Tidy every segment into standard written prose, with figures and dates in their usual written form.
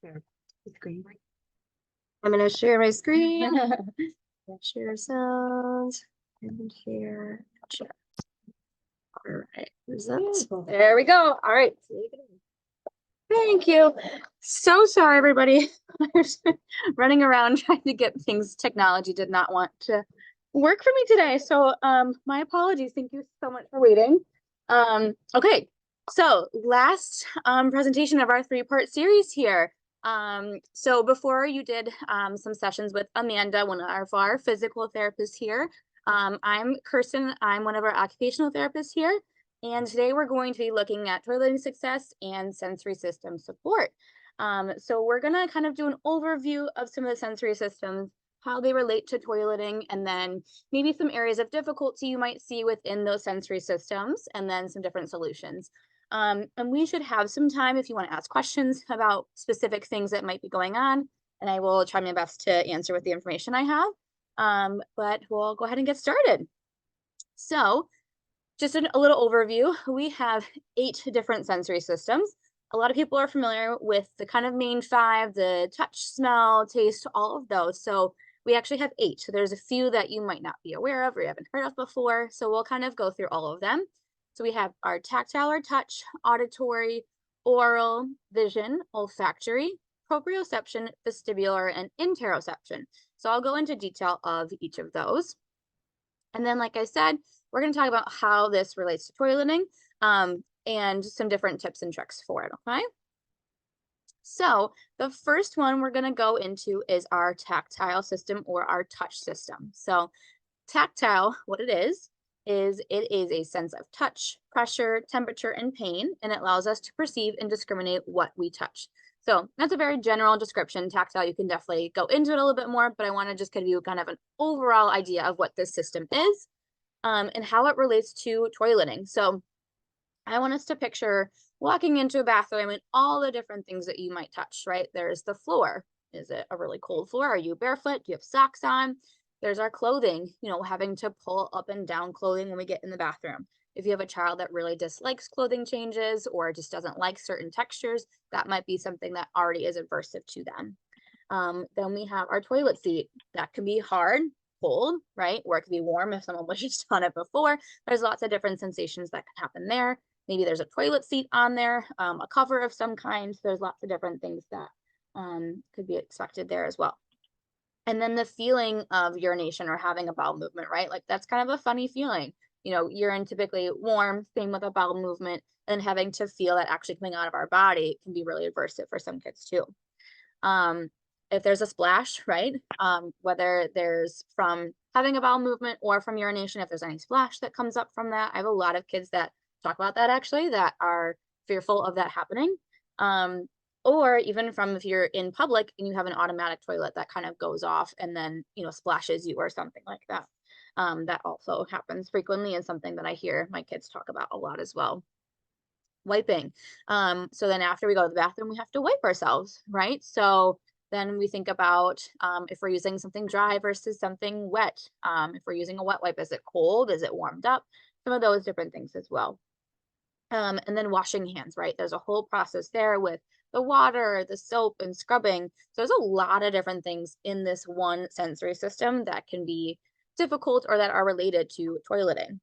Share the screen. I'm going to share my screen. Share sounds and share. All right. Is that? There we go. All right. Thank you. So sorry, everybody. Running around trying to get things. Technology did not want to work for me today. So my apologies. Thank you so much for waiting. Okay. So last presentation of our three-part series here. So before you did some sessions with Amanda, one of our physical therapists here. I'm Kirsten. I'm one of our occupational therapists here. And today we're going to be looking at toileting success and sensory system support. So we're going to kind of do an overview of some of the sensory systems, how they relate to toileting, and then maybe some areas of difficulty you might see within those sensory systems, and then some different solutions. And we should have some time if you want to ask questions about specific things that might be going on, and I will try my best to answer with the information I have. But we'll go ahead and get started. So just a little overview, we have 8 different sensory systems. A lot of people are familiar with the kind of main 5, the touch, smell, taste, all of those. So we actually have 8. So there's a few that you might not be aware of or you haven't heard of before. So we'll kind of go through all of them. So we have our tactile or touch, auditory, oral, vision, olfactory, proprioception, vestibular, and interoception. So I'll go into detail of each of those. And then, like I said, we're going to talk about how this relates to toileting and some different tips and tricks for it, okay? So the first one we're going to go into is our tactile system or our touch system. So tactile, what it is it is a sense of touch, pressure, temperature, and pain, and it allows us to perceive and discriminate what we touch. So that's a very general description. Tactile, you can definitely go into it a little bit more, but I want to just give you kind of an overall idea of what this system is and how it relates to toileting. So I want us to picture walking into a bathroom and all the different things that you might touch, right? There's the floor. Is it a really cold floor? Are you barefoot? Do you have socks on? There's our clothing, having to pull up and down clothing when we get in the bathroom. If you have a child that really dislikes clothing changes or just doesn't like certain textures, that might be something that already is aversive to them. Then we have our toilet seat. That can be hard, cold, right? Or it could be warm if someone was just on it before. There's lots of different sensations that can happen there. Maybe there's a toilet seat on there, a cover of some kind. There's lots of different things that could be expected there as well. And then the feeling of urination or having a bowel movement, right? Like that's kind of a funny feeling. Urine typically warm, same with a bowel movement, and having to feel that actually coming out of our body can be really aversive for some kids too. If there's a splash, right? Whether there's from having a bowel movement or from urination, if there's any splash that comes up from that. I have a lot of kids that talk about that actually, that are fearful of that happening. Or even from if you're in public and you have an automatic toilet that kind of goes off and then, splashes you or something like that. That also happens frequently and something that I hear my kids talk about a lot as well. Wiping. So then after we go to the bathroom, we have to wipe ourselves, right? So then we think about if we're using something dry versus something wet. If we're using a wet wipe, is it cold? Is it warmed up? Some of those different things as well. And then washing hands, right? There's a whole process there with the water, the soap, and scrubbing. So there's a lot of different things in this one sensory system that can be difficult or that are related to toileting.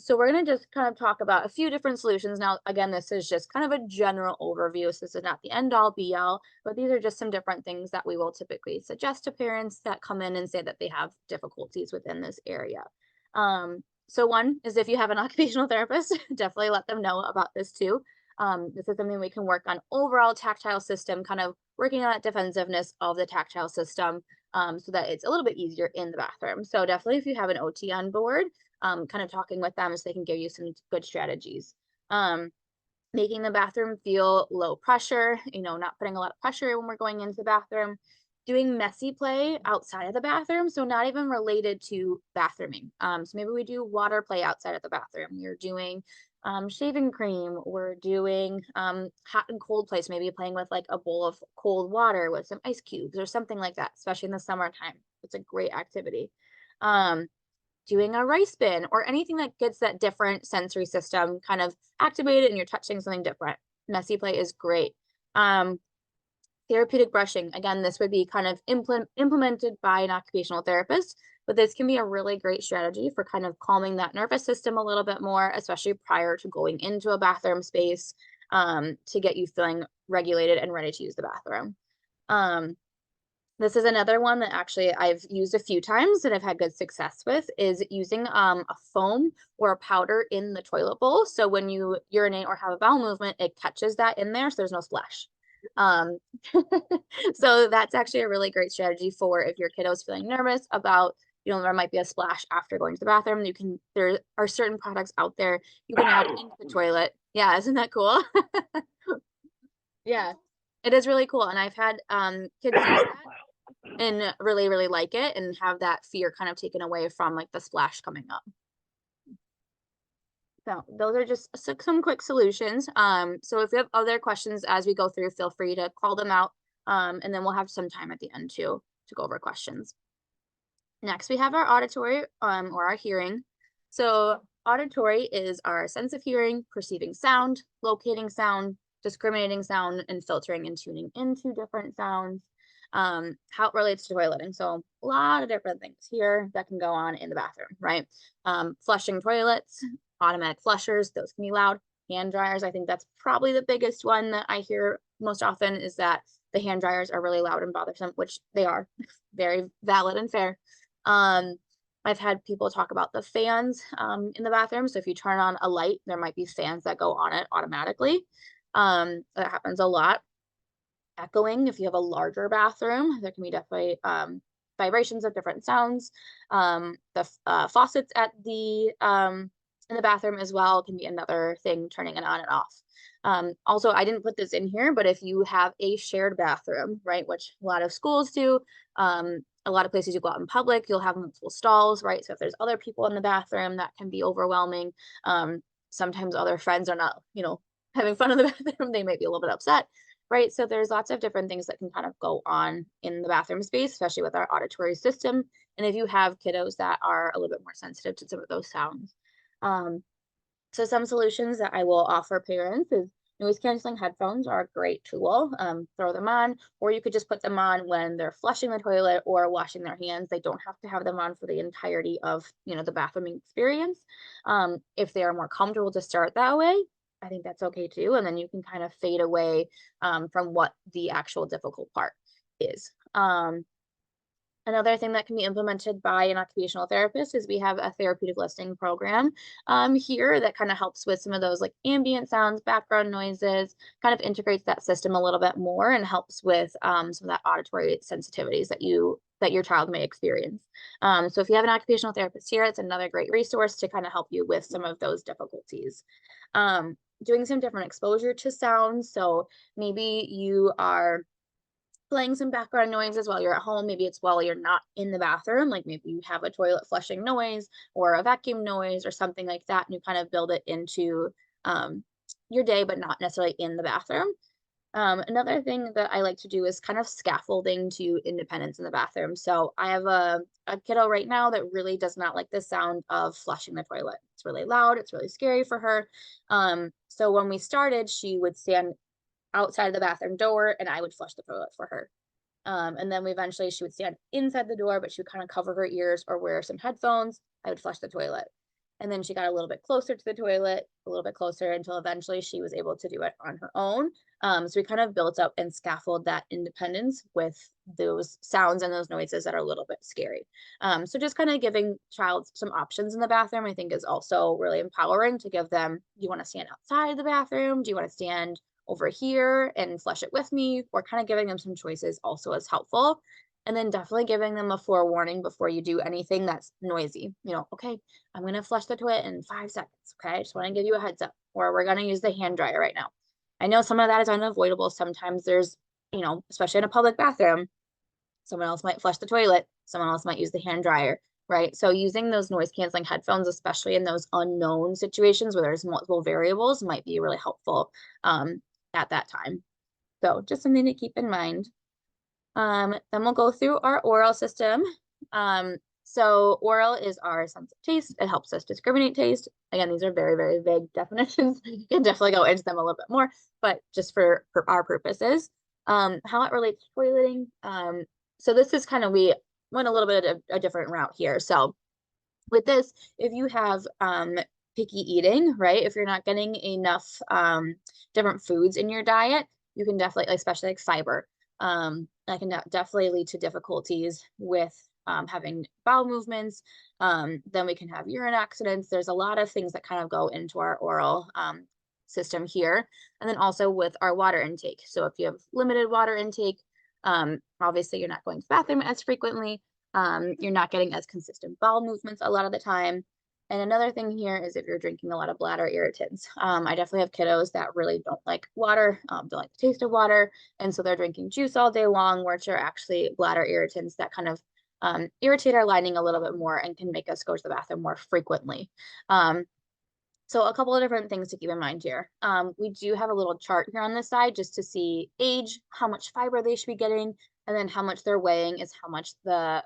So we're going to just kind of talk about a few different solutions. Now, again, this is just kind of a general overview. So this is not the end all be all, but these are just some different things that we will typically suggest to parents that come in and say that they have difficulties within this area. So one is if you have an occupational therapist, definitely let them know about this too. This is something we can work on overall tactile system, kind of working on that defensiveness of the tactile system so that it's a little bit easier in the bathroom. So definitely if you have an OT on board, kind of talking with them so they can give you some good strategies. Making the bathroom feel low pressure, not putting a lot of pressure when we're going into the bathroom. Doing messy play outside of the bathroom, so not even related to bathrooming. So maybe we do water play outside of the bathroom. You're doing shaving cream. We're doing hot and cold play. So maybe playing with like a bowl of cold water with some ice cubes or something like that, especially in the summertime. It's a great activity. Doing a rice bin or anything that gets that different sensory system kind of activated and you're touching something different. Messy play is great. Therapeutic brushing. Again, this would be kind of implemented by an occupational therapist, but this can be a really great strategy for kind of calming that nervous system a little bit more, especially prior to going into a bathroom space, to get you feeling regulated and ready to use the bathroom. This is another one that actually I've used a few times and I've had good success with, is using a foam or a powder in the toilet bowl. So when you urinate or have a bowel movement, it catches that in there, so there's no splash. So that's actually a really great strategy for if your kiddo is feeling nervous about, you know, there might be a splash after going to the bathroom. There are certain products out there you can add into the toilet. Yeah, isn't that cool? Yeah, it is really cool. And I've had kids use that and really, really like it and have that fear kind of taken away from like the splash coming up. So those are just some quick solutions. So if you have other questions as we go through, feel free to call them out. And then we'll have some time at the end to go over questions. Next, we have our auditory or our hearing. So auditory is our sense of hearing, perceiving sound, locating sound, discriminating sound, and filtering and tuning into different sounds. How it relates to toileting. So a lot of different things here that can go on in the bathroom, right? Flushing toilets, automatic flushers, those can be loud. Hand dryers, I think that's probably the biggest one that I hear most often, is that the hand dryers are really loud and bothersome, which they are. Very valid and fair. I've had people talk about the fans in the bathroom. So if you turn on a light, there might be fans that go on it automatically. That happens a lot. Echoing, if you have a larger bathroom, there can be definitely vibrations of different sounds. The faucets at the in the bathroom as well can be another thing, turning it on and off. Also, I didn't put this in here, but if you have a shared bathroom, right, which a lot of schools do, a lot of places you go out in public, you'll have multiple stalls, right? So if there's other people in the bathroom, that can be overwhelming. Sometimes other friends are not, you know, having fun in the bathroom, they might be a little bit upset. Right. So there's lots of different things that can kind of go on in the bathroom space, especially with our auditory system. And if you have kiddos that are a little bit more sensitive to some of those sounds. So some solutions that I will offer parents is noise canceling headphones are a great tool. Throw them on, or you could just put them on when they're flushing the toilet or washing their hands. They don't have to have them on for the entirety of, you know, the bathrooming experience. If they are more comfortable to start that way, I think that's okay too. And then you can kind of fade away from what the actual difficult part is. Another thing that can be implemented by an occupational therapist is we have a therapeutic listening program here that kind of helps with some of those like ambient sounds, background noises, kind of integrates that system a little bit more and helps with some of that auditory sensitivities that your child may experience. So if you have an occupational therapist here, it's another great resource to kind of help you with some of those difficulties. Doing some different exposure to sounds. So maybe you are playing some background noises while you're at home. Maybe it's while you're not in the bathroom, like maybe you have a toilet flushing noise or a vacuum noise or something like that, and you kind of build it into your day, but not necessarily in the bathroom. Another thing that I like to do is kind of scaffolding to independence in the bathroom. So I have a kiddo right now that really does not like the sound of flushing the toilet. It's really loud. It's really scary for her. So when we started, she would stand outside of the bathroom door and I would flush the toilet for her. And then eventually she would stand inside the door, but she would kind of cover her ears or wear some headphones. I would flush the toilet. And then she got a little bit closer to the toilet, a little bit closer until eventually she was able to do it on her own. So we kind of built up and scaffold that independence with those sounds and those noises that are a little bit scary. So just kind of giving child some options in the bathroom, I think is also really empowering to give them, do you want to stand outside the bathroom? Do you want to stand over here and flush it with me? Or kind of giving them some choices also is helpful. And then definitely giving them a forewarning before you do anything that's noisy. You know, okay, I'm going to flush the toilet in 5 seconds. Okay, I just want to give you a heads up. Or we're going to use the hand dryer right now. I know some of that is unavoidable. Sometimes there's, you know, especially in a public bathroom, someone else might flush the toilet. Someone else might use the hand dryer, right? So using those noise canceling headphones, especially in those unknown situations where there's multiple variables, might be really helpful at that time. So just something to keep in mind. Then we'll go through our oral system. So oral is our sense of taste. It helps us discriminate taste. Again, these are very, very vague definitions. You can definitely go into them a little bit more, but just for our purposes. How it relates to toileting. So this is kind of, we went a little bit of a different route here. So with this, if you have picky eating, right? If you're not getting enough different foods in your diet, you can definitely, especially like fiber, that can definitely lead to difficulties with having bowel movements. Then we can have urine accidents. There's a lot of things that kind of go into our oral system here. And then also with our water intake. So if you have limited water intake, obviously you're not going to the bathroom as frequently. You're not getting as consistent bowel movements a lot of the time. And another thing here is if you're drinking a lot of bladder irritants. I definitely have kiddos that really don't like water, don't like the taste of water. And so they're drinking juice all day long, which are actually bladder irritants that kind of irritate our lining a little bit more and can make us go to the bathroom more frequently. So a couple of different things to keep in mind here. We do have a little chart here on this side just to see age, how much fiber they should be getting, and then how much they're weighing is how much the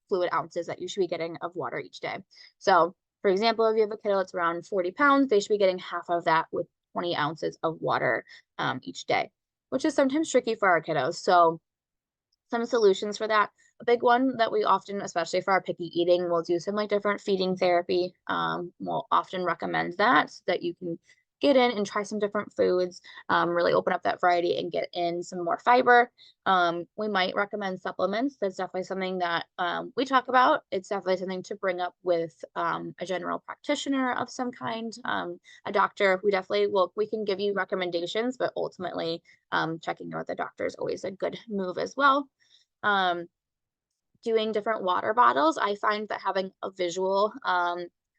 fluid ounces that you should be getting of water each day. So for example, if you have a kiddo that's around 40 pounds, they should be getting half of that with 20 ounces of water each day, which is sometimes tricky for our kiddos. So some solutions for that. A big one that we often, especially for our picky eating, we'll do some like different feeding therapy. We'll often recommend that so that you can get in and try some different foods, really open up that variety and get in some more fiber. We might recommend supplements. That's definitely something that we talk about. It's definitely something to bring up with a general practitioner of some kind, a doctor. We definitely will, we can give you recommendations, but ultimately checking in with the doctor is always a good move as well. Doing different water bottles, I find that having a visual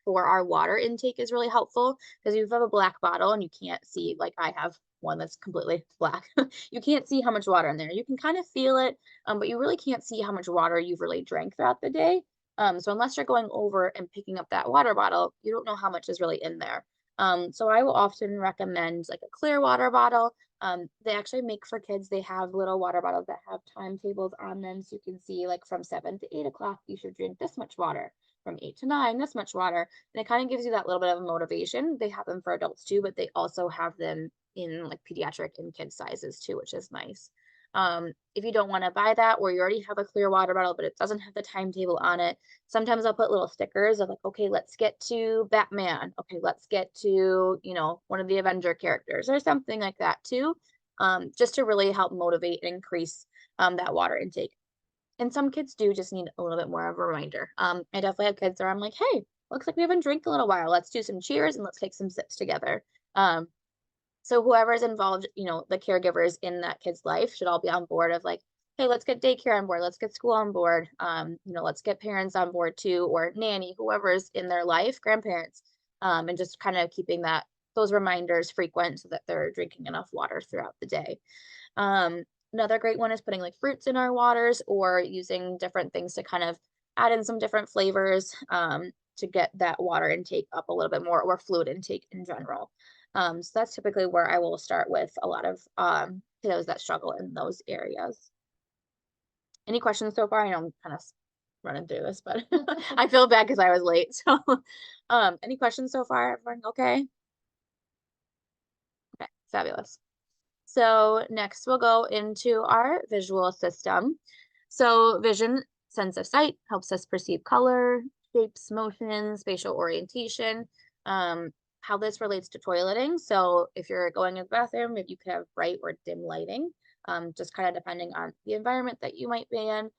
for our water intake is really helpful, because if you have a black bottle and you can't see, like I have one that's completely black, you can't see how much water in there. You can kind of feel it, but you really can't see how much water you've really drank throughout the day. So unless you're going over and picking up that water bottle, you don't know how much is really in there. So I will often recommend like a clear water bottle. They actually make for kids, they have little water bottles that have timetables on them. So you can see like from 7 to 8 o'clock, you should drink this much water. From 8 to 9, this much water. And it kind of gives you that little bit of motivation. They have them for adults too, but they also have them in like pediatric and kid sizes too, which is nice. If you don't want to buy that, or you already have a clear water bottle, but it doesn't have the timetable on it, sometimes I'll put little stickers of like, okay, let's get to Batman. Okay, let's get to, you know, one of the Avenger characters or something like that too, just to really help motivate and increase that water intake. And some kids do just need a little bit more of a reminder. I definitely have kids where I'm like, hey, looks like we haven't drank a little while. Let's do some cheers and let's take some sips together. So whoever's involved, you know, the caregivers in that kid's life should all be on board of like, hey, let's get daycare on board. Let's get school on board. You know, let's get parents on board too, or nanny, whoever's in their life, grandparents, and just kind of keeping those reminders frequent so that they're drinking enough water throughout the day. Another great one is putting like fruits in our waters, or using different things to kind of add in some different flavors to get that water intake up a little bit more, or fluid intake in general. So that's typically where I will start with a lot of kiddos that struggle in those areas. Any questions so far? I know I'm kind of running through this, but I feel bad because I was late. So any questions so far? Everyone okay? Okay, fabulous. So next we'll go into our visual system. So vision, sense of sight, helps us perceive color, shapes, motion, spatial orientation. How this relates to toileting. So if you're going to the bathroom, if you could have bright or dim lighting, just kind of depending on the environment that you might be in.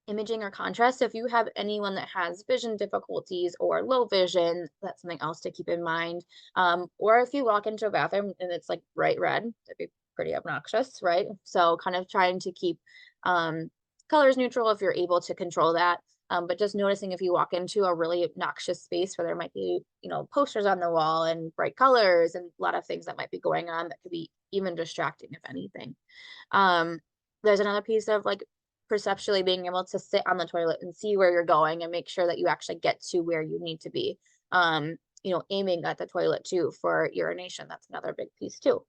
Imaging or contrast. So if you have anyone that has vision difficulties or low vision, that's something else to keep in mind. Or if you walk into a bathroom and it's like bright red, that'd be pretty obnoxious, right? So kind of trying to keep colors neutral if you're able to control that. But just noticing if you walk into a really obnoxious space where there might be, you know, posters on the wall and bright colors and a lot of things that might be going on that could be even distracting, if anything. There's another piece of like perceptually being able to sit on the toilet and see where you're going and make sure that you actually get to where you need to be. You know, aiming at the toilet too for urination. That's another big piece too.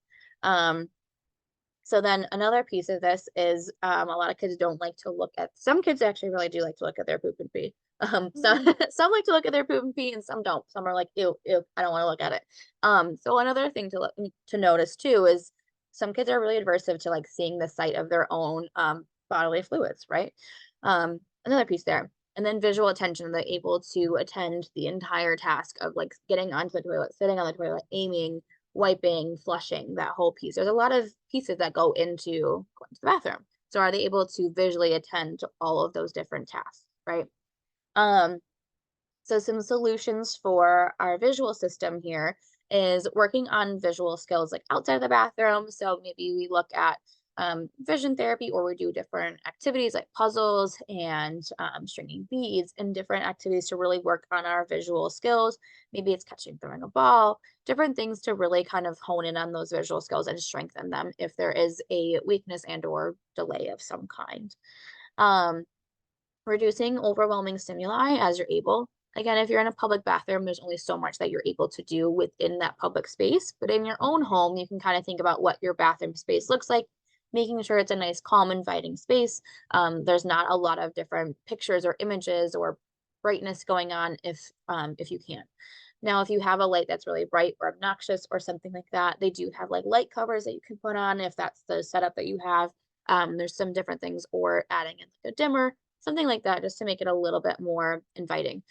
So then another piece of this is a lot of kids don't like to look at, some kids actually really do like to look at their poop and pee. So some like to look at their poop and pee and some don't. Some are like, ew, ew, I don't want to look at it. So another thing to notice too is some kids are really aversive to like seeing the sight of their own bodily fluids, right? Another piece there. And then visual attention, they're able to attend the entire task of like getting onto the toilet, sitting on the toilet, aiming, wiping, flushing, that whole piece. There's a lot of pieces that go into going to the bathroom. So are they able to visually attend to all of those different tasks, right? So some solutions for our visual system here is working on visual skills like outside of the bathroom. So maybe we look at vision therapy, or we do different activities like puzzles and stringing beads and different activities to really work on our visual skills. Maybe it's catching, throwing a ball, different things to really kind of hone in on those visual skills and strengthen them if there is a weakness and or delay of some kind. Reducing overwhelming stimuli as you're able. Again, if you're in a public bathroom, there's only so much that you're able to do within that public space. But in your own home, you can kind of think about what your bathroom space looks like, making sure it's a nice, calm, inviting space. There's not a lot of different pictures or images or brightness going on if you can. Now, if you have a light that's really bright or obnoxious or something like that, they do have like light covers that you can put on if that's the setup that you have. There's some different things, or adding in like a dimmer, something like that, just to make it a little bit more inviting.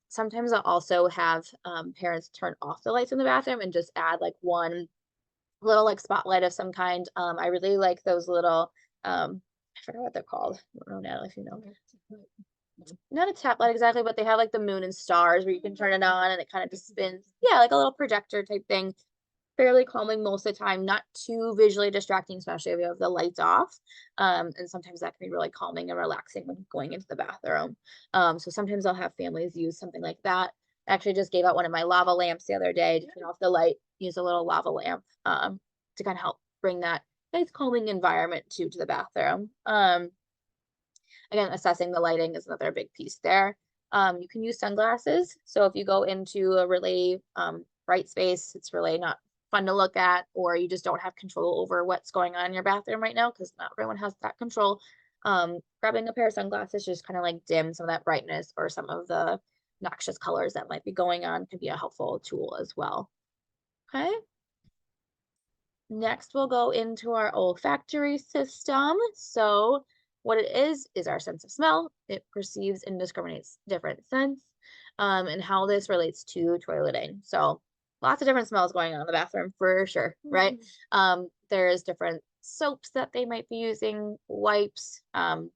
Sometimes I'll also have parents turn off the lights in the bathroom and just add like one little like spotlight of some kind. I really like those little, I forgot what they're called. I don't know, Natalie, if you know. Not a tap light exactly, but they have like the moon and stars where you can turn it on and it kind of just spins. Yeah, like a little projector type thing. Fairly calming most of the time, not too visually distracting, especially if you have the lights off. And sometimes that can be really calming and relaxing when going into the bathroom. So sometimes I'll have families use something like that. I actually just gave out one of my lava lamps the other day to turn off the light, use a little lava lamp to kind of help bring that nice calming environment to the bathroom. Again, assessing the lighting is another big piece there. You can use sunglasses. So if you go into a really bright space, it's really not fun to look at, or you just don't have control over what's going on in your bathroom right now, because not everyone has that control. Grabbing a pair of sunglasses just kind of like dim some of that brightness or some of the noxious colors that might be going on can be a helpful tool as well. Okay. Next, we'll go into our olfactory system. So what it is our sense of smell. It perceives and discriminates different scents, and how this relates to toileting. So lots of different smells going on in the bathroom for sure, right? There's different soaps that they might be using, wipes,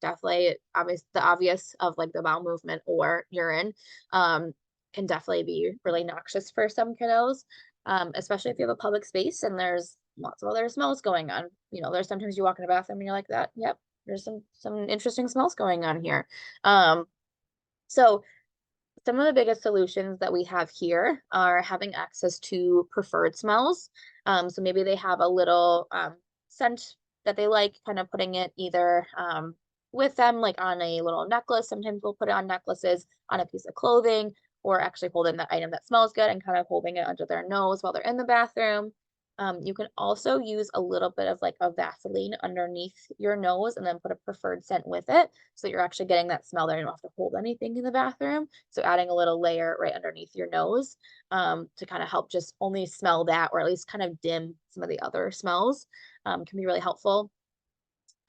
definitely the obvious of like the bowel movement or urine, can definitely be really noxious for some kiddos, especially if you have a public space and there's lots of other smells going on. You know, there's sometimes you walk in a bathroom and you're like that, yep, there's some interesting smells going on here. So some of the biggest solutions that we have here are having access to preferred smells. So maybe they have a little scent that they like, kind of putting it either with them, like on a little necklace. Sometimes we'll put it on necklaces, on a piece of clothing, or actually holding that item that smells good and kind of holding it under their nose while they're in the bathroom. You can also use a little bit of like a Vaseline underneath your nose and then put a preferred scent with it. So you're actually getting that smell there. You don't have to hold anything in the bathroom. So adding a little layer right underneath your nose to kind of help just only smell that, or at least kind of dim some of the other smells can be really helpful.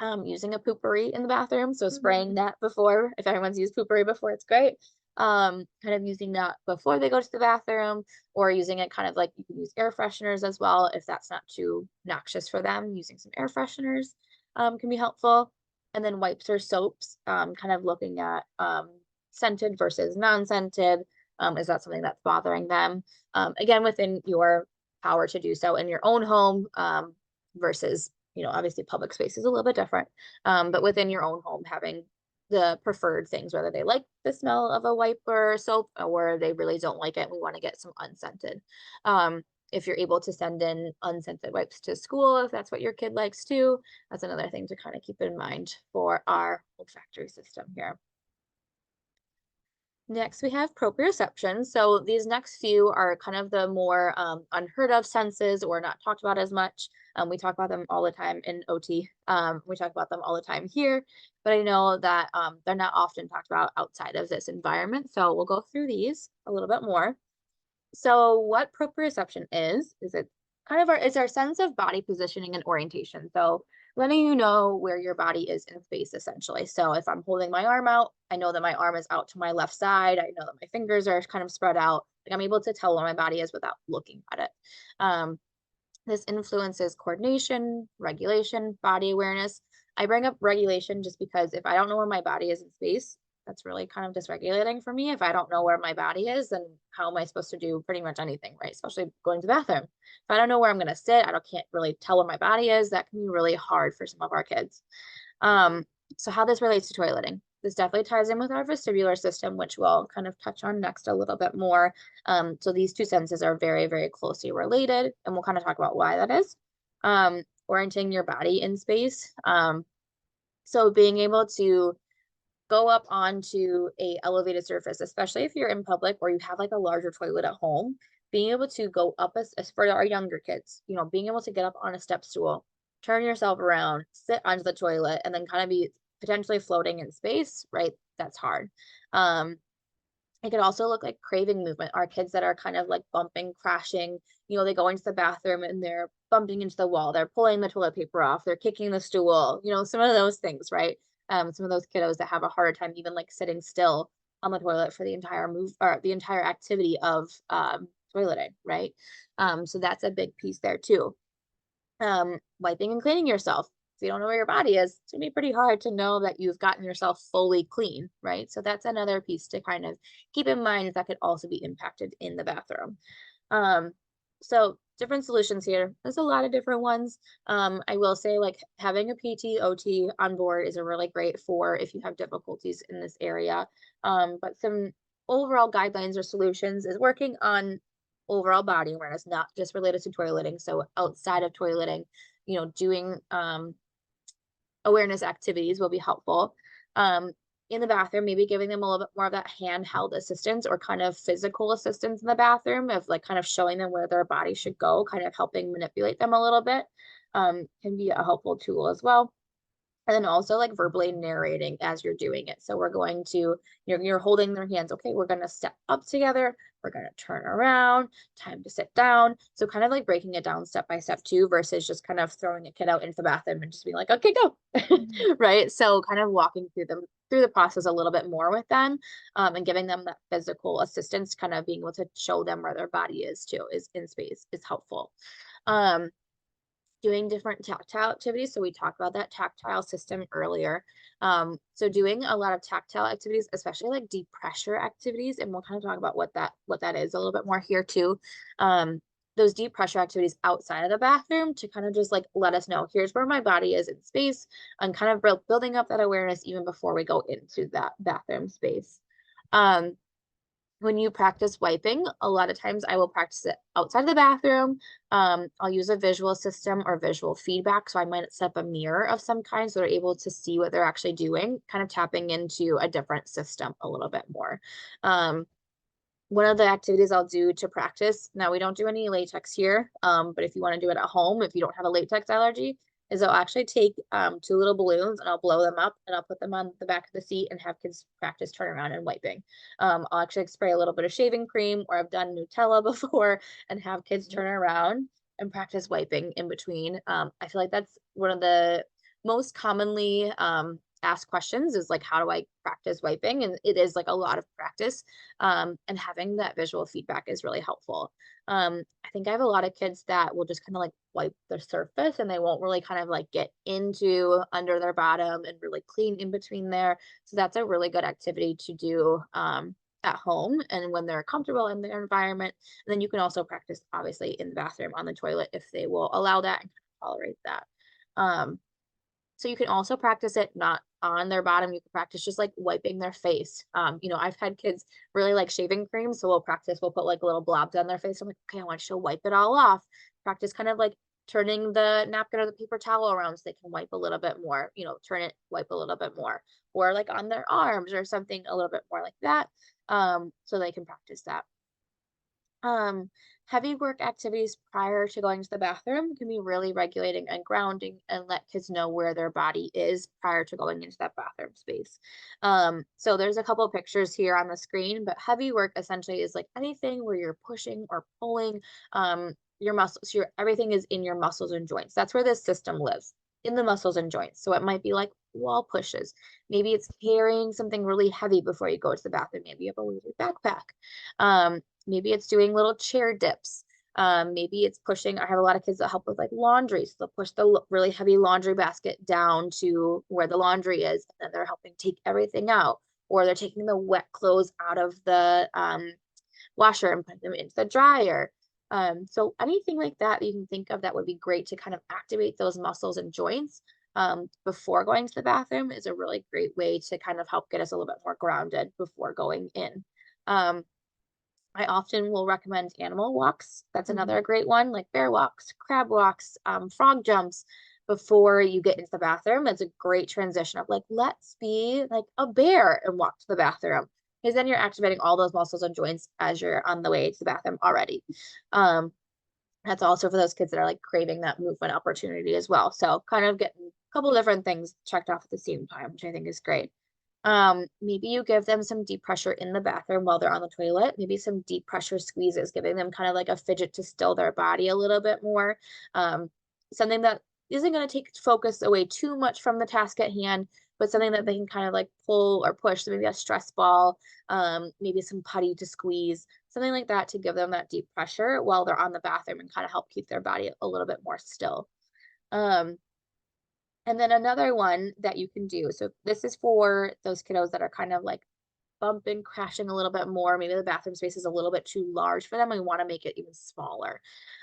Using a poopery in the bathroom. So spraying that before, if everyone's used poopery before, it's great. Kind of using that before they go to the bathroom, or using it kind of like, you can use air fresheners as well if that's not too noxious for them. Using some air fresheners can be helpful. And then wipes or soaps, kind of looking at scented versus non-scented. Is that something that's bothering them? Again, within your power to do so in your own home, versus, you know, obviously public space is a little bit different, but within your own home, having the preferred things, whether they like the smell of a wipe or soap, or they really don't like it, we want to get some unscented. If you're able to send in unscented wipes to school, if that's what your kid likes too, that's another thing to kind of keep in mind for our olfactory system here. Next, we have proprioception. So these next few are kind of the more unheard of senses, or not talked about as much. We talk about them all the time in OT. We talk about them all the time here, but I know that they're not often talked about outside of this environment. So we'll go through these a little bit more. So what proprioception is it? It's the ability to perceive, understand, or understand the kind of it's our sense of body positioning and orientation. So letting you know where your body is in space, essentially. So if I'm holding my arm out, I know that my arm is out to my left side. I know that my fingers are kind of spread out. Like I'm able to tell where my body is without looking at it. Um, this influences coordination, regulation, body awareness. I bring up regulation just because if I don't know where my body is in space, that's really kind of dysregulating for me. If I don't know where my body is, then how am I supposed to do pretty much anything, right? Especially going to the bathroom. If I don't know where I'm going to sit, can't really tell where my body is. That can be really hard for some of our kids. Um, so how this relates to toileting. This definitely ties in with our vestibular system, which we'll kind of touch on next a little bit more. So these two senses are very, very closely related, and we'll kind of talk about why that is. Orienting your body in space. So being able to go up onto a elevated surface, especially if you're in public or you have like a larger toilet at home, being able to go up as for our younger kids, being able to get up on a step stool, turn yourself around, sit onto the toilet, and then kind of be potentially floating in space, right? That's hard. It could also look like craving movement. Our kids that are kind of like bumping, crashing, they go into the bathroom and they're bumping into the wall, they're pulling the toilet paper off, they're kicking the stool, some of those things, right? Some of those kiddos that have a harder time even like sitting still on the toilet for the entire move or the entire activity of toileting, right? So that's a big piece there too. Wiping and cleaning yourself. If you don't know where your body is, it's gonna be pretty hard to know that you've gotten yourself fully clean, right? So that's another piece to kind of keep in mind that could also be impacted in the bathroom. Um, so different solutions here. There's a lot of different ones. I will say like having a PT, OT on board is a really great for if you have difficulties in this area. But some overall guidelines or solutions is working on overall body awareness, not just related to toileting. So outside of toileting, doing awareness activities will be helpful. In the bathroom, maybe giving them a little bit more of that handheld assistance or kind of physical assistance in the bathroom of like kind of showing them where their body should go, kind of helping manipulate them a little bit, can be a helpful tool as well. And then also like verbally narrating as you're doing it. So we're going to, you're holding their hands. Okay, we're going to step up together. We're going to turn around, time to sit down. So kind of like breaking it down step by step too, versus just kind of throwing a kid out into the bathroom and just being like, okay, go. Right. So kind of walking through the process a little bit more with them, and giving them that physical assistance, kind of being able to show them where their body is too, is in space, is helpful. Doing different tactile activities. So we talked about that tactile system earlier. So doing a lot of tactile activities, especially like deep pressure activities, and we'll kind of talk about what that is a little bit more here too. Those deep pressure activities outside of the bathroom to kind of just like let us know here's where my body is in space, and kind of building up that awareness even before we go into that bathroom space. When you practice wiping, a lot of times I will practice it outside of the bathroom. I'll use a visual system or visual feedback. So I might set up a mirror of some kind so they're able to see what they're actually doing, kind of tapping into a different system a little bit more. One of the activities I'll do to practice, now we don't do any latex here, but if you want to do it at home, if you don't have a latex allergy, is I'll actually take 2 little balloons and I'll blow them up and I'll put them on the back of the seat and have kids practice turn around and wiping. I'll actually spray a little bit of shaving cream, or I've done Nutella before, and have kids turn around and practice wiping in between. I feel like that's one of the most commonly asked questions is like, how do I practice wiping? And it is like a lot of practice, and having that visual feedback is really helpful. I think I have a lot of kids that will just kind of like wipe their surface and they won't really kind of like get into under their bottom and really clean in between there. So that's a really good activity to do at home and when they're comfortable in their environment. And then you can also practice obviously in the bathroom on the toilet if they will allow that and tolerate that. So you can also practice it not on their bottom. You can practice just like wiping their face. I've had kids really like shaving cream. So we'll put like little blobs on their face. I'm like, okay, I want you to wipe it all off. Practice kind of like turning the napkin or the paper towel around so they can wipe a little bit more, turn it, wipe a little bit more, or like on their arms or something a little bit more like that. So they can practice that. Heavy work activities prior to going to the bathroom can be really regulating and grounding and let kids know where their body is prior to going into that bathroom space. So there's a couple pictures here on the screen, but heavy work essentially is like anything where you're pushing or pulling. your muscles, everything is in your muscles and joints. That's where this system lives, in the muscles and joints. So it might be like wall pushes. Maybe it's carrying something really heavy before you go to the bathroom. Maybe you have a weighted backpack. Maybe it's doing little chair dips. Maybe it's pushing. I have a lot of kids that help with like laundry. So they'll push the really heavy laundry basket down to where the laundry is, and then they're helping take everything out. Or they're taking the wet clothes out of the washer and put them into the dryer. So anything like that you can think of that would be great to kind of activate those muscles and joints before going to the bathroom is a really great way to kind of help get us a little bit more grounded before going in. I often will recommend animal walks. That's another great one, like bear walks, crab walks, frog jumps before you get into the bathroom. It's a great transition of like, let's be like a bear and walk to the bathroom. Because then you're activating all those muscles and joints as you're on the way to the bathroom already. That's also for those kids that are like craving that movement opportunity as well. So kind of getting a couple different things checked off at the same time, which I think is great. Maybe you give them some deep pressure in the bathroom while they're on the toilet, maybe some deep pressure squeezes, giving them kind of like a fidget to still their body a little bit more. Something that isn't going to take focus away too much from the task at hand, but something that they can kind of like pull or push. So maybe a stress ball, maybe some putty to squeeze, something like that to give them that deep pressure while they're on the bathroom and kind of help keep their body a little bit more still. And then another one that you can do, so this is for those kiddos that are kind of like bumping, crashing a little bit more. Maybe the bathroom space is a little bit too large for them. We want to make it even smaller.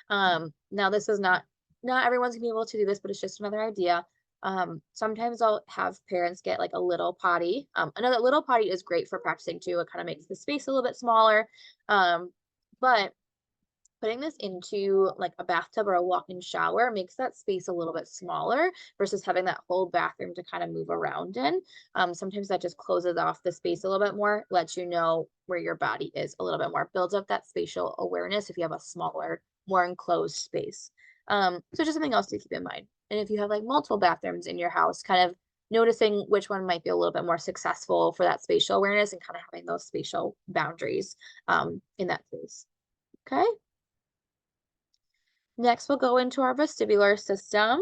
Now this is not everyone's gonna be able to do this, but it's just another idea. Sometimes I'll have parents get like a little potty. Another little potty is great for practicing too. It kind of makes the space a little bit smaller. But putting this into like a bathtub or a walk-in shower makes that space a little bit smaller versus having that whole bathroom to kind of move around in. Sometimes that just closes off the space a little bit more, lets you know where your body is a little bit more, builds up that spatial awareness if you have a smaller, more enclosed space. So just something else to keep in mind. And if you have like multiple bathrooms in your house, kind of noticing which one might be a little bit more successful for that spatial awareness and kind of having those spatial boundaries in that space. Okay. Next, we'll go into our vestibular system.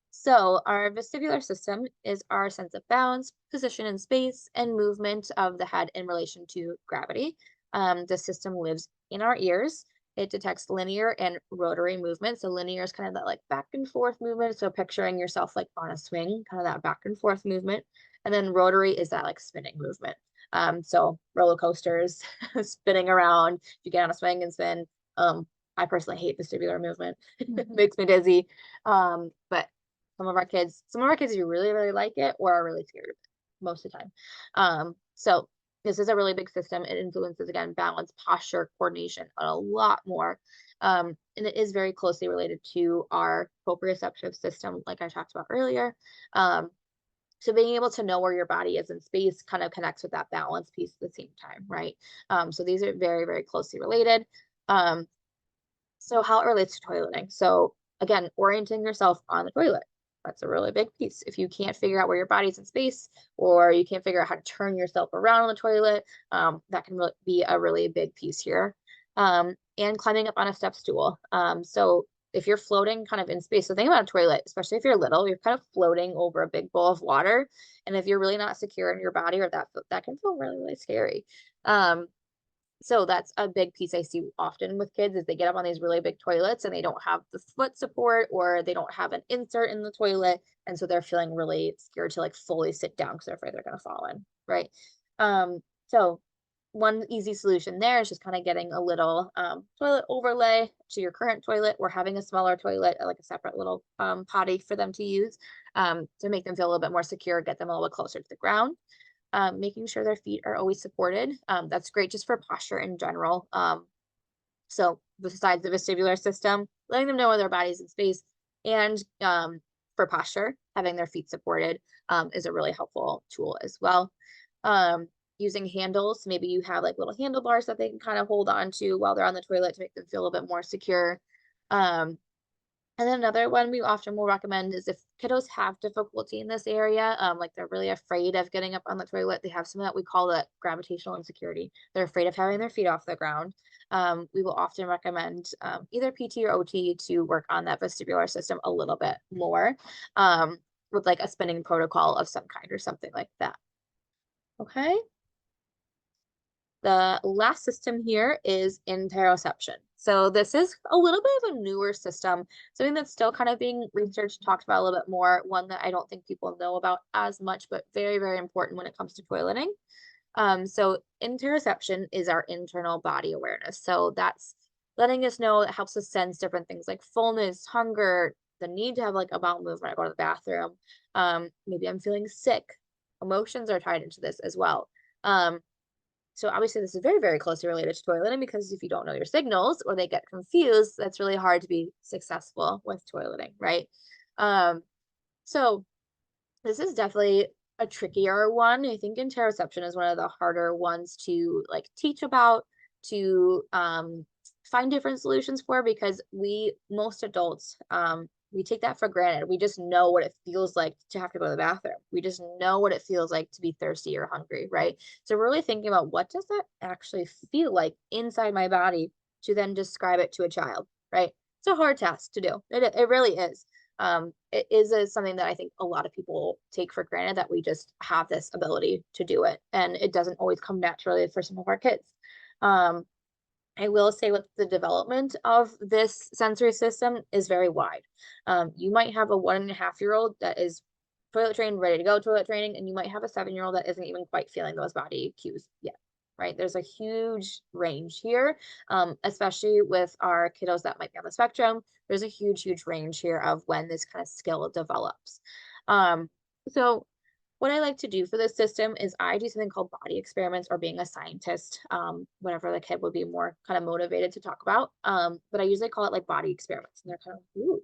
So our vestibular system is our sense of balance, position in space, and movement of the head in relation to gravity. The system lives in our ears. It detects linear and rotary movement. So linear is kind of that like back and forth movement. So picturing yourself like on a swing, kind of that back and forth movement. And then rotary is that like spinning movement. So roller coasters, spinning around, you get on a swing and spin. I personally hate vestibular movement. It makes me dizzy. But some of our kids you really, really like it or are really scared of it most of the time. So this is a really big system. It influences, again, balance, posture, coordination, a lot more. And it is very closely related to our proprioceptive system, like I talked about earlier. So being able to know where your body is in space kind of connects with that balance piece at the same time, right? So these are very, very closely related. So how it relates to toileting. So again, orienting yourself on the toilet. That's a really big piece. If you can't figure out where your body's in space, or you can't figure out how to turn yourself around on the toilet, that can be a really big piece here. And climbing up on a step stool. So if you're floating kind of in space, so think about a toilet, especially if you're little, you're kind of floating over a big bowl of water. And if you're really not secure in your body, or that can feel really, really scary. So that's a big piece I see often with kids is they get up on these really big toilets and they don't have the foot support or they don't have an insert in the toilet. And so they're feeling really scared to like fully sit down because they're afraid they're going to fall in. Right. So one easy solution there is just kind of getting a little toilet overlay to your current toilet or having a smaller toilet, like a separate little potty for them to use to make them feel a little bit more secure, get them a little bit closer to the ground. Making sure their feet are always supported. That's great just for posture in general. So besides the vestibular system, letting them know where their body's in space and for posture, having their feet supported is a really helpful tool as well. Using handles, maybe you have like little handlebars that they can kind of hold on to while they're on the toilet to make them feel a little bit more secure. And then another one we often will recommend is if kiddos have difficulty in this area, like they're really afraid of getting up on the toilet, they have some that we call the gravitational insecurity. They're afraid of having their feet off the ground. We will often recommend either PT or OT to work on that vestibular system a little bit more with like a spinning protocol of some kind or something like that. Okay. The last system here is interoception. So this is a little bit of a newer system, something that's still kind of being researched, talked about a little bit more, one that I don't think people know about as much, but very, very important when it comes to toileting. So interoception is our internal body awareness. So that's letting us know, it helps us sense different things like fullness, hunger, the need to have like a bowel movement, I go to the bathroom. Maybe I'm feeling sick. Emotions are tied into this as well. So obviously this is very, very closely related to toileting because if you don't know your signals or they get confused, that's really hard to be successful with toileting, right? So this is definitely a trickier one. I think interoception is one of the harder ones to like teach about, to find different solutions for, because most adults, we take that for granted. We just know what it feels like to have to go to the bathroom. We just know what it feels like to be thirsty or hungry, right? So we're really thinking about what does that actually feel like inside my body to then describe it to a child, right? It's a hard task to do. It really is. It is something that I think a lot of people take for granted, that we just have this ability to do it. And it doesn't always come naturally for some of our kids. I will say with the development of this sensory system is very wide. You might have a 1.5-year-old that is toilet trained, ready to go toilet training, and you might have a 7-year-old that isn't even quite feeling those body cues yet, right? There's a huge range here, especially with our kiddos that might be on the spectrum. There's a huge, huge range here of when this kind of skill develops. So what I like to do for this system is I do something called body experiments, or being a scientist, whenever the kid would be more kind of motivated to talk about. But I usually call it like body experiments, and they're kind of, ooh,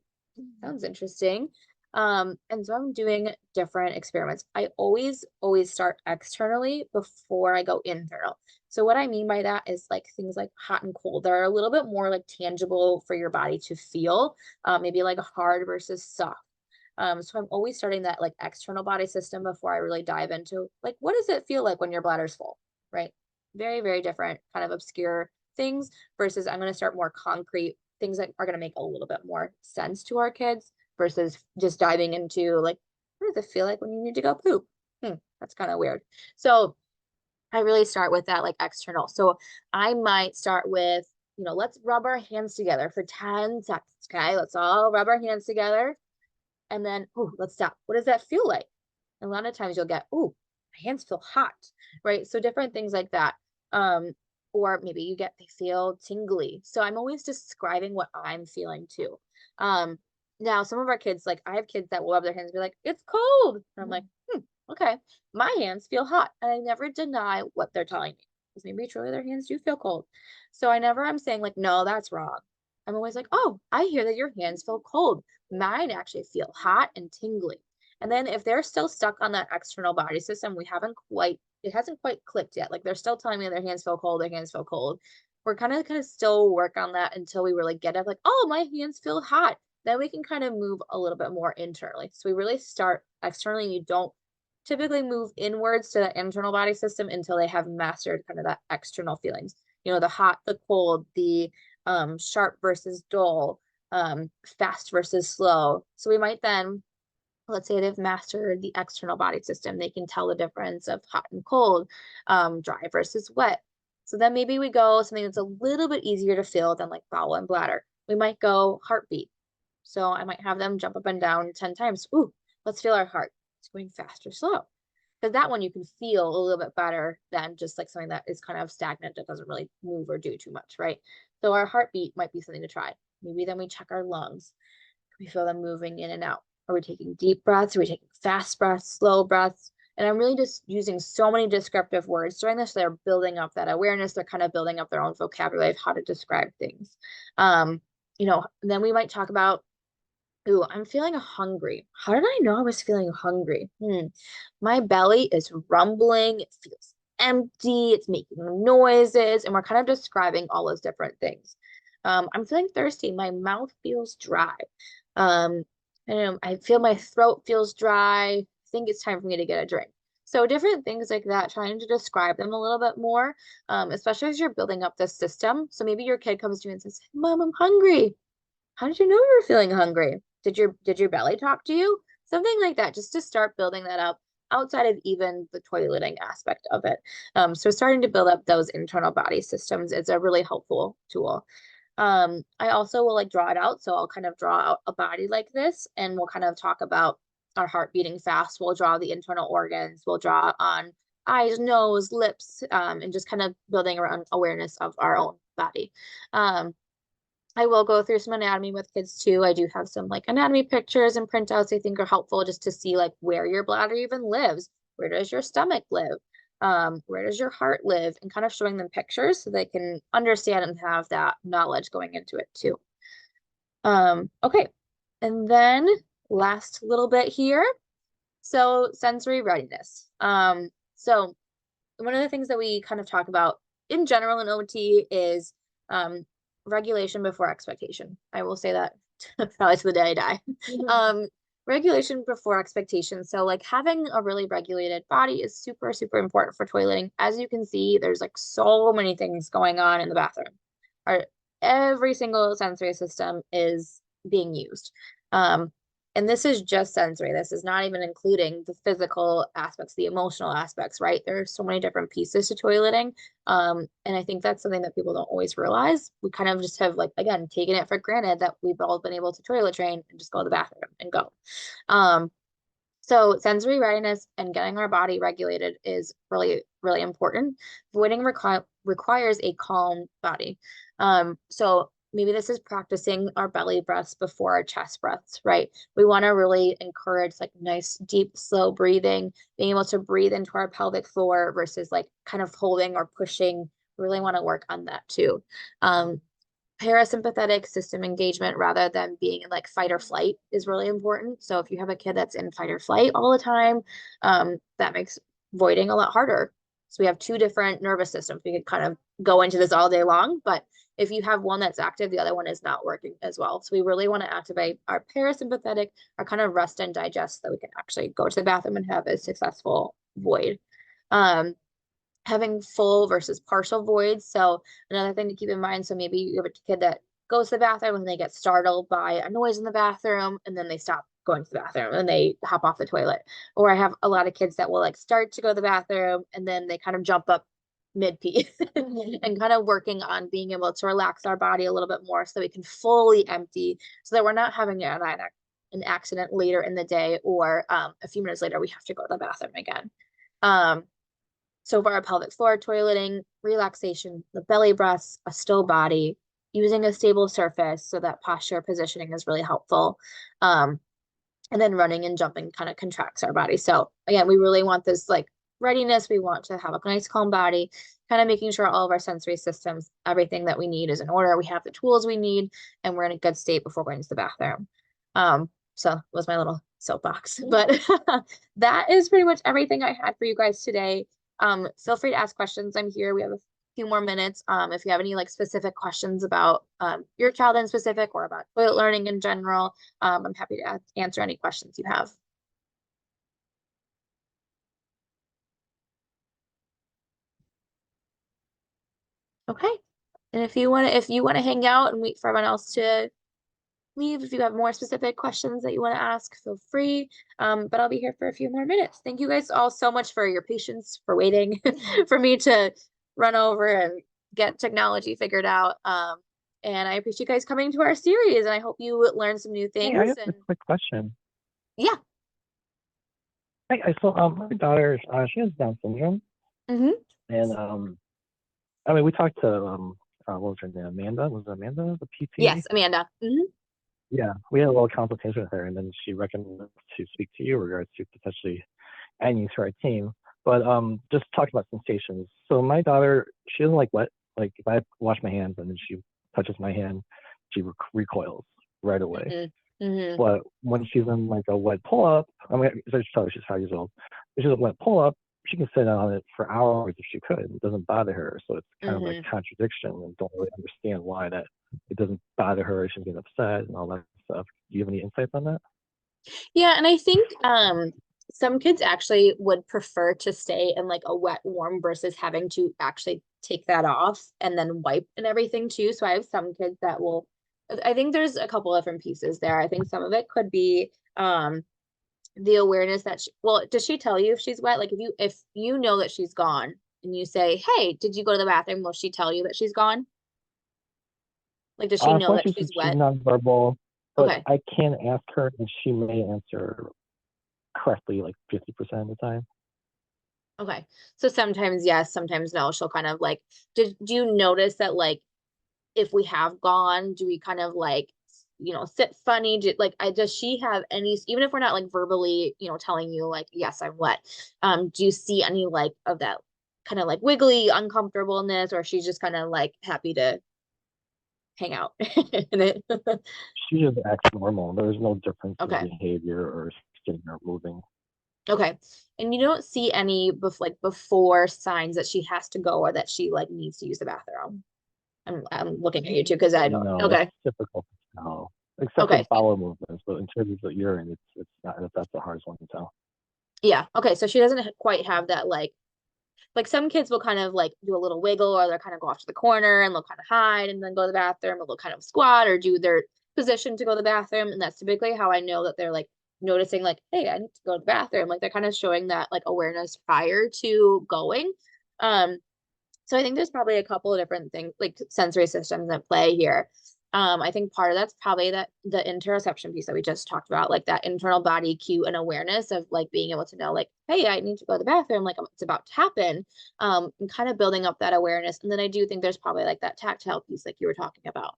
sounds interesting. And so I'm doing different experiments. I always start externally before I go internal. So what I mean by that is like things like hot and cold. They're a little bit more like tangible for your body to feel, maybe like hard versus soft. So I'm always starting that like external body system before I really dive into like, what does it feel like when your bladder's full, right? Very, very different kind of obscure things versus I'm going to start more concrete things that are going to make a little bit more sense to our kids versus just diving into like, what does it feel like when you need to go poop? That's kind of weird. So I really start with that like external. So I might start with, let's rub our hands together for 10 seconds. Okay. Let's all rub our hands together. And then, oh, let's stop. What does that feel like? A lot of times you'll get, oh, my hands feel hot, right? So different things like that. Or maybe they feel tingly. So I'm always describing what I'm feeling too. Now some of our kids, like I have kids that will rub their hands and be like, it's cold. And I'm like, okay, my hands feel hot. And I never deny what they're telling me. Because maybe truly their hands do feel cold. So I never am saying like, no, that's wrong. I'm always like, oh, I hear that your hands feel cold. Mine actually feel hot and tingly. And then if they're still stuck on that external body system, it hasn't quite clicked yet. Like they're still telling me their hands feel cold, their hands feel cold. We're kind of still work on that until we really get it like, oh, my hands feel hot. Then we can kind of move a little bit more internally. So we really start externally. You don't typically move inwards to the internal body system until they have mastered kind of that external feelings. The hot, the cold, the sharp versus dull, fast versus slow. So we might then, let's say they've mastered the external body system. They can tell the difference of hot and cold, dry versus wet. So then maybe we go something that's a little bit easier to feel than like bowel and bladder. We might go heartbeat. So I might have them jump up and down 10 times. Ooh, let's feel our heart. It's going fast or slow. Because that one you can feel a little bit better than just like something that is kind of stagnant, that doesn't really move or do too much, right? So our heartbeat might be something to try. Maybe then we check our lungs. Can we feel them moving in and out? Are we taking deep breaths? Are we taking fast breaths, slow breaths? And I'm really just using so many descriptive words during this. They're building up that awareness. They're kind of building up their own vocabulary of how to describe things. Then we might talk about, ooh, I'm feeling hungry. How did I know I was feeling hungry? My belly is rumbling. It feels empty. It's making noises. And we're kind of describing all those different things. I'm feeling thirsty. My mouth feels dry. I don't know, I feel my throat feels dry. I think it's time for me to get a drink. So different things like that, trying to describe them a little bit more, especially as you're building up this system. So maybe your kid comes to you and says, Mom, I'm hungry. How did you know you were feeling hungry? Did your belly talk to you? Something like that, just to start building that up outside of even the toileting aspect of it. So starting to build up those internal body systems is a really helpful tool. I also will like draw it out. So I'll kind of draw out a body like this, and we'll kind of talk about our heart beating fast. We'll draw the internal organs. We'll draw on eyes, nose, lips, and just kind of building around awareness of our own body. I will go through some anatomy with kids too. I do have some like anatomy pictures and printouts I think are helpful just to see like where your bladder even lives. Where does your stomach live? Where does your heart live? And kind of showing them pictures so they can understand and have that knowledge going into it too. Okay. And then last little bit here. So sensory readiness. So one of the things that we kind of talk about in general in OT is regulation before expectation. I will say that probably to the day I die. Regulation before expectation. So like having a really regulated body is super, super important for toileting. As you can see, there's like so many things going on in the bathroom. Every single sensory system is being used. And this is just sensory. This is not even including the physical aspects, the emotional aspects, right? There are so many different pieces to toileting. And I think that's something that people don't always realize. We kind of just have like, again, taken it for granted that we've all been able to toilet train and just go to the bathroom and go. So sensory readiness and getting our body regulated is really, really important. Voiding requires a calm body. So maybe this is practicing our belly breaths before our chest breaths, right? We want to really encourage like nice, deep, slow breathing, being able to breathe into our pelvic floor versus like kind of holding or pushing. We really want to work on that too. Parasympathetic system engagement rather than being in like fight or flight is really important. So if you have a kid that's in fight or flight all the time, that makes voiding a lot harder. So we have two different nervous systems. We could kind of go into this all day long, but if you have one that's active, the other one is not working as well. So we really want to activate our parasympathetic, our kind of rest and digest, so we can actually go to the bathroom and have a successful void. Having full versus partial voids. So another thing to keep in mind, so maybe you have a kid that goes to the bathroom and they get startled by a noise in the bathroom and then they stop going to the bathroom and they hop off the toilet. Or I have a lot of kids that will like start to go to the bathroom and then they kind of jump up mid-pee and kind of working on being able to relax our body a little bit more so we can fully empty so that we're not having an accident later in the day or a few minutes later we have to go to the bathroom again. So for our pelvic floor toileting, relaxation, the belly breaths, a still body, using a stable surface so that posture positioning is really helpful. And then running and jumping kind of contracts our body. So again, we really want this like readiness. We want to have a nice calm body, kind of making sure all of our sensory systems, everything that we need is in order. We have the tools we need and we're in a good state before going to the bathroom. So was my little soapbox, but that is pretty much everything I had for you guys today. Feel free to ask questions. I'm here. We have a few more minutes. If you have any like specific questions about your child in specific or about toilet learning in general, I'm happy to answer any questions you have. Okay. And if you want to hang out and wait for everyone else to leave, if you have more specific questions that you want to ask, feel free. But I'll be here for a few more minutes. Thank you guys all so much for your patience, for waiting for me to run over and get technology figured out. And I appreciate you guys coming to our series, and I hope you learn some new things. Hey, I have a quick question. Yeah. I saw my daughter, she has Down syndrome, Mm-hmm. and I mean, we talked to what was her name? Amanda? Was it Amanda, the PT? Yes, Amanda. Mm-hmm. Yeah, we had a little consultation with her, and then she recommended to speak to you in regards to potentially adding you to our team. But just talking about sensations. So my daughter, she doesn't like wet. Like if I wash my hands and then she touches my hand, she recoils right away. Mm-hmm. But when she's in like a wet pull-up, I mean, she's 5 years old. If she's in a wet pull-up, she can sit on it for hours if she could. It doesn't bother her. So it's kind of like contradiction, and don't really understand why that it doesn't bother her. She's getting upset and all that stuff. Do you have any insights on that? Yeah, and I think some kids actually would prefer to stay in like a wet warm versus having to actually take that off and then wipe and everything too. So I have some kids that will, I think there's a couple different pieces there. I think some of it could be the awareness that well, does she tell you if she's wet? Like if you know that she's gone and you say, "Hey, did you go to the bathroom?" Will she tell you that she's gone? Like, does she know So that she's she's she's wet? nonverbal, but Okay. I can ask her, and she may answer correctly like 50% of the time. Okay. So sometimes yes, sometimes no. She'll kind of like, do you notice that like if we have gone, do we kind of like, sit funny? Does she have any, even if we're not like verbally, telling you like, yes, I'm wet. Do you see any like of that kind of like wiggly uncomfortableness, or she's just kind of like happy to hang out in it? She just acts normal. There's no difference in Okay. behavior or sitting or moving. Okay. And you don't see any before signs that she has to go or that she like needs to use the bathroom. I'm looking at you too because I don't. No, it's Okay. difficult to tell, except for Okay. the bowel movements. But in terms of urine, it's not. That's the hardest one to tell. Yeah. Okay. So she doesn't quite have that like some kids will kind of like do a little wiggle or they'll kind of go off to the corner and they'll kind of hide and then go to the bathroom or they'll kind of squat or do their position to go to the bathroom. And that's typically how I know that they're like noticing like, hey, I need to go to the bathroom. Like they're kind of showing that like awareness prior to going. Um, So I think there's probably a couple of different things, like sensory systems at play here. I think part of that's probably that the interoception piece that we just talked about, like that internal body cue and awareness of like being able to know, like, hey, I need to go to the bathroom, like it's about to happen, and kind of building up that awareness. And then I do think there's probably like that tactile piece, like you were talking about.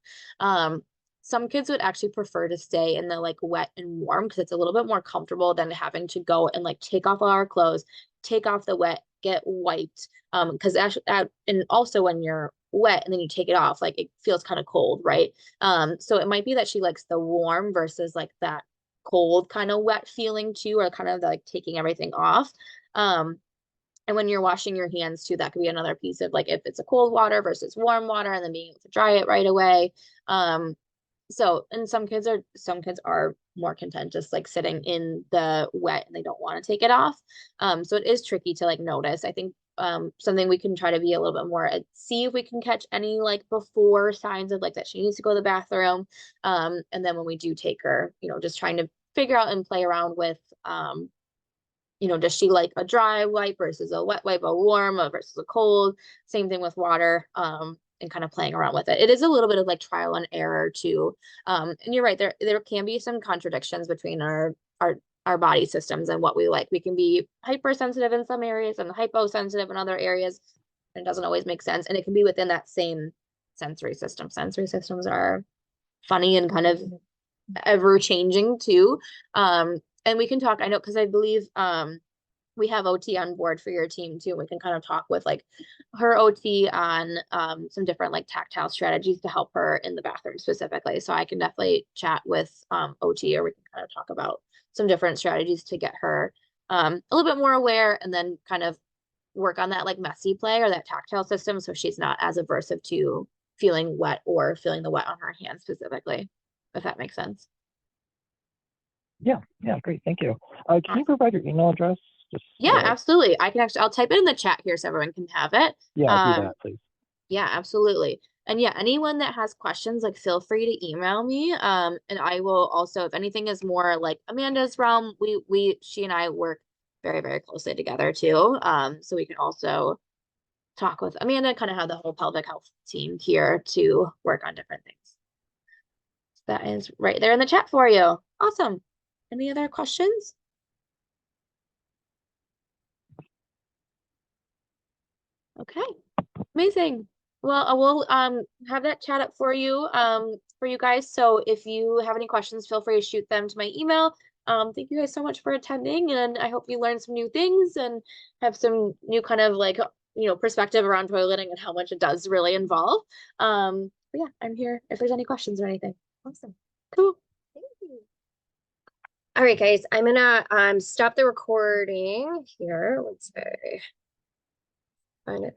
Some kids would actually prefer to stay in the like wet and warm because it's a little bit more comfortable than having to go and like take off all our clothes, take off the wet, get wiped because actually and also when you're wet and then you take it off like it feels kind of cold, right? So it might be that she likes the warm versus like that cold kind of wet feeling too, or kind of like taking everything off. And when you're washing your hands too, that could be another piece of like if it's a cold water versus warm water and then being able to dry it right away. So and some kids are more content just like sitting in the wet and they don't want to take it off. So it is tricky to like notice. I think something we can try to be a little bit more see if we can catch any like before signs of like that she needs to go to the bathroom. And then when we do take her, just trying to figure out and play around with does she like a dry wipe versus a wet wipe, a warm versus a cold? Same thing with water, and kind of playing around with it. It is a little bit of like trial and error too. And you're right, there can be some contradictions between our body systems and what we like. We can be hypersensitive in some areas and hyposensitive in other areas. It doesn't always make sense. And it can be within that same sensory system. Sensory systems are funny and kind of ever changing too. And we can talk, I know, because I believe we have OT on board for your team too. We can kind of talk with like her OT on some different like tactile strategies to help her in the bathroom specifically. So I can definitely chat with OT, or we can kind of talk about some different strategies to get her a little bit more aware and then kind of work on that like messy play or that tactile system so she's not as aversive to feeling wet or feeling the wet on her hands specifically, if that makes sense. Yeah, great, thank you. Can you provide your email address? Just Yeah, absolutely. I'll type it in the chat here so everyone can have it. yeah, do that, please. Yeah, absolutely. And yeah, anyone that has questions, like feel free to email me. And I will also, if anything is more like Amanda's realm, she and I work very, very closely together too. So we can also talk with Amanda, kind of have the whole pelvic health team here to work on different things. That is right there in the chat for you. Awesome. Any other questions? Okay, amazing. Well, I will have that chat up for you guys. So if you have any questions, feel free to shoot them to my email. Thank you guys so much for attending, and I hope you learned some new things and have some new kind of like perspective around toileting and how much it does really involve. But yeah, I'm here if there's any questions or anything. Awesome. Cool. Thank you. All right, guys, I'm gonna stop the recording here. Let's say. Find it.